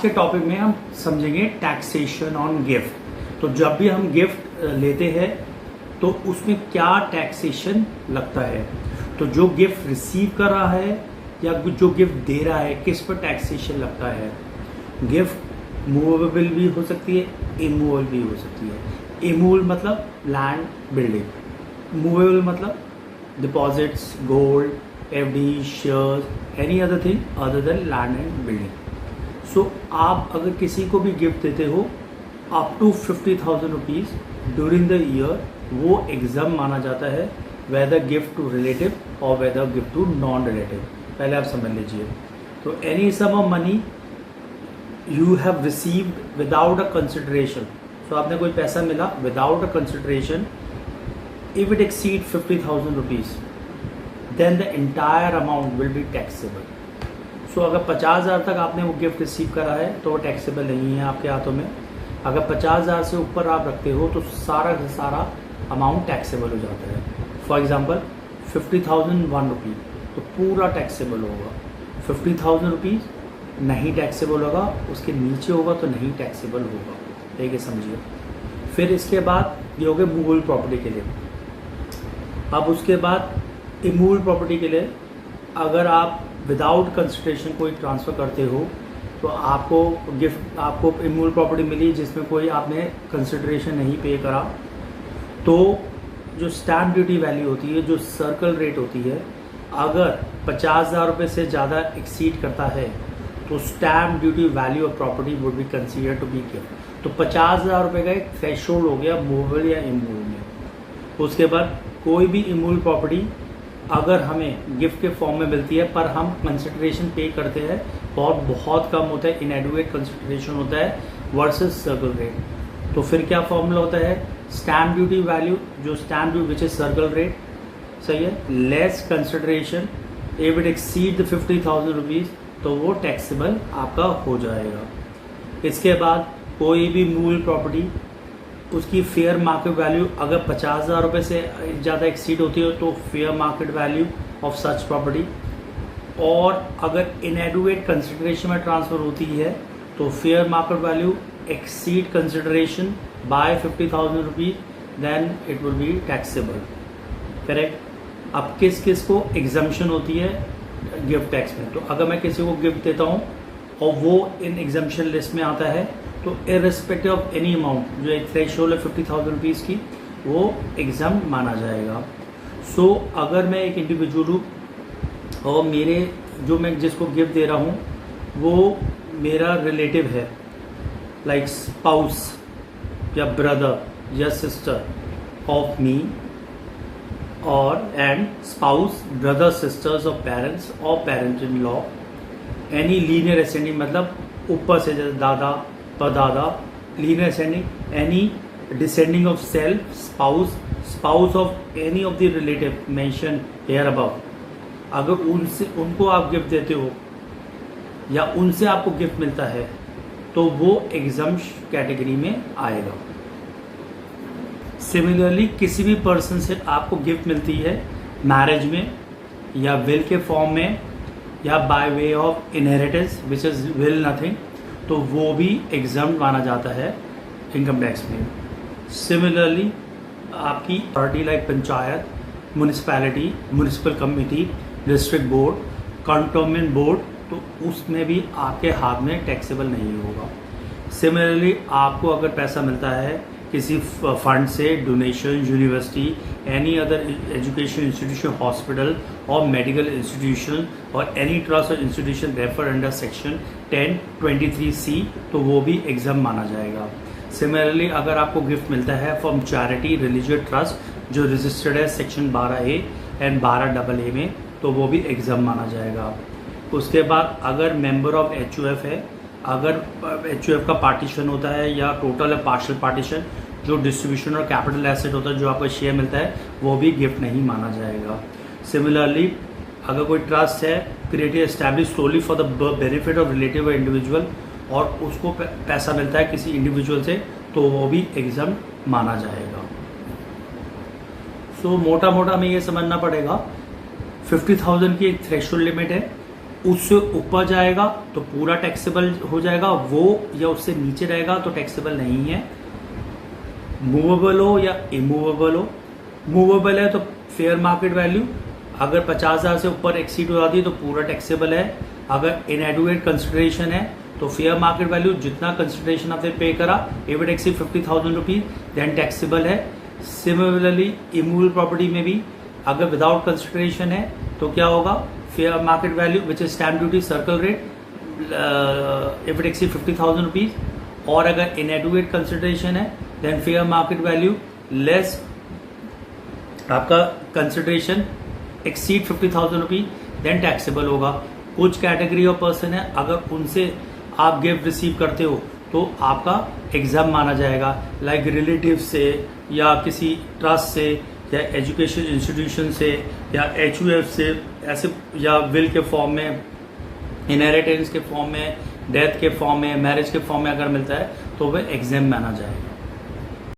के टॉपिक में हम समझेंगे टैक्सेशन ऑन गिफ्ट। तो जब भी हम गिफ्ट लेते हैं तो उसमें क्या टैक्सेशन लगता है, तो जो गिफ्ट रिसीव कर रहा है या जो गिफ्ट दे रहा है किस पर टैक्सेशन लगता है। गिफ्ट मूवेबल भी हो सकती है, इमूवेबल भी हो सकती है। इमूवेबल मतलब लैंड, बिल्डिंग, मूवेबल मतलब deposits, gold, FD, shares, any other thing other than land and building. So आप अगर किसी को भी गिफ्ट देते हो up to 50,000 rupees during the year, वो एग्जाम माना जाता है, वेदर गिफ्ट टू रिलेटिव और whether gift to non relative. पहले आप समझ लीजिए। तो any sum of money you have received without a consideration, तो आपने कोई पैसा मिला without a consideration, if it exceed 50,000 rupees then the entire amount will be taxable. So अगर 50,000 तक आपने वो गिफ्ट रिसीव करा है तो वो टैक्सेबल नहीं है आपके हाथों में। अगर 50,000 से ऊपर आप रखते हो तो सारा का सारा अमाउंट टैक्सेबल हो जाता है। फॉर एग्जांपल 50,001 रुपीज़ तो पूरा टैक्सेबल होगा। 50,000 रुपीज़ नहीं टैक्सेबल होगा, उसके नीचे होगा तो नहीं टैक्सेबल होगा। ठीक है, समझिए। फिर इसके बाद ये हो गए मूवेबल प्रॉपर्टी के लिए। अब उसके बाद इमूवेबल प्रॉपर्टी के लिए अगर आप विदाउट कंसिडरेशन कोई ट्रांसफ़र करते हो तो आपको इमूवेबल प्रॉपर्टी मिली जिसमें कोई आपने कंसिडरेशन नहीं पे करा, तो जो स्टैम्प ड्यूटी वैल्यू होती है, जो सर्कल रेट होती है, अगर 50,000 रुपये से ज़्यादा एक्सीड करता है तो stamp duty value of property would be consider to be gift. तो 50,000 रुपये का एक थ्रेशोल्ड हो गया मूवेबल या इमूवेबल में। उसके बाद कोई भी इमूवेबल प्रॉपर्टी अगर हमें गिफ्ट के फॉर्म में मिलती है पर हम कंसिडरेशन पे करते हैं, बहुत कम होता है, इनएडुएट कंसिडरेशन होता है वर्सेस सर्कल रेट, तो फिर क्या फॉर्मूला होता है, स्टैम्प ड्यूटी वैल्यू, जो stamp duty which is circle rate, सही है, less consideration, if it exceed the 50,000 rupees तो वो टैक्सेबल आपका हो जाएगा। इसके बाद कोई भी मूवेबल प्रॉपर्टी उसकी फेयर मार्केट वैल्यू अगर 50,000 रुपये से ज़्यादा एक्सीड होती है तो fair market value of such property, और अगर इनएडुएट कंसिडरेशन में ट्रांसफ़र होती है तो fair market value exceed consideration by 50,000 rupees then it will be taxable. Correct. अब किस किस को एग्जम्पशन होती है गिफ्ट टैक्स में, तो अगर मैं किसी को गिफ्ट देता हूँ और वो इन एग्जम्पशन लिस्ट में आता है तो इर्रेस्पेक्टिव ऑफ एनी अमाउंट, जो एक थ्रेशोल्ड है 50,000 रुपीज़ की, वो एग्जाम माना जाएगा। सो अगर मैं एक इंडिविजुअल हूँ और मैं जिसको गिफ्ट दे रहा हूँ वो मेरा रिलेटिव है, लाइक स्पाउस या ब्रदर या सिस्टर ऑफ मी, और and spouse, brother, sisters of parents और parent in law, any lineal ascending मतलब ऊपर से जैसे दादा परदादा, lineal ascending, any descending of self, spouse of any of the relative mention here above. अगर उनको आप गिफ्ट देते हो या उनसे आपको गिफ्ट मिलता है तो वो एग्जम्प्शन कैटेगरी में आएगा। सिमिलरली किसी भी पर्सन से आपको गिफ्ट मिलती है मैरिज में या विल के फॉर्म में या by way of inheritance which is will nothing, तो वो भी एग्जाम माना जाता है इनकम टैक्स में। सिमिलरली आपकी authority like panchayat, municipality, municipal committee, district board, cantonment board, तो उसमें भी आपके हाथ में टैक्सेबल नहीं होगा। सिमिलरली आपको अगर पैसा मिलता है किसी फंड से, donation, university, any other education institution, hospital और मेडिकल इंस्टीट्यूशन और एनी ट्रस्ट और institution refer under section 1023C, तो वो भी एग्जाम माना जाएगा। सिमिलरली अगर आपको गिफ्ट मिलता है फ्रॉम चैरिटी, रिलीजियस ट्रस्ट जो रजिस्टर्ड है सेक्शन 12A एंड 12AA में, तो वो भी एग्जाम माना जाएगा। उसके बाद अगर मेंबर ऑफ HUF है, अगर HUF का पार्टीशन होता है या टोटल है पार्शियल पार्टीशन, जो डिस्ट्रीब्यूशन और कैपिटल एसेट होता है, जो आपको शेयर मिलता है, वो भी गिफ्ट नहीं माना जाएगा। सिमिलरली अगर कोई ट्रस्ट है created establish solely for the benefit of relative और इंडिविजुअल और उसको पैसा मिलता है किसी इंडिविजुअल से, तो वो भी एग्जाम माना जाएगा। सो मोटा मोटा हमें ये समझना पड़ेगा 50,000 की एक थ्रेशोल्ड लिमिट है उससे ऊपर जाएगा तो पूरा टैक्सेबल हो जाएगा, वो या उससे नीचे रहेगा तो टैक्सेबल नहीं है। मूवेबल हो या इमूवेबल हो, मूवेबल है तो फेयर मार्केट वैल्यू अगर 50,000 से ऊपर एक्सीड हो जाती है तो पूरा टैक्सेबल है। अगर इनएडुएट कंसिडरेशन है तो फेयर मार्केट वैल्यू जितना कंसिडरेशन आपने पे करा if it exceed 50,000 rupees then taxable है। सिमिलरली इमूवेबल प्रॉपर्टी में भी अगर विदाउट कंसिडरेशन है तो क्या होगा, fair market value which is stamp duty circle rate if it exceed 50,000 rupees, और अगर इनएडुएट कंसिडरेशन है then fair market value less आपका consideration exceed 50,000 rupees then taxable होगा। कुछ कैटेगरी ऑफ पर्सन है अगर उनसे आप गिफ्ट रिसीव करते हो तो आपका एग्जाम माना जाएगा, लाइक रिलेटिव से या किसी ट्रस्ट से या एजुकेशन इंस्टीट्यूशन से या HUF से, ऐसे या विल के फॉर्म में, इनहेरिटेंस के फॉर्म में, डेथ के फॉर्म में, मैरिज के फॉर्म में अगर मिलता है तो वह एग्जाम माना जाएगा।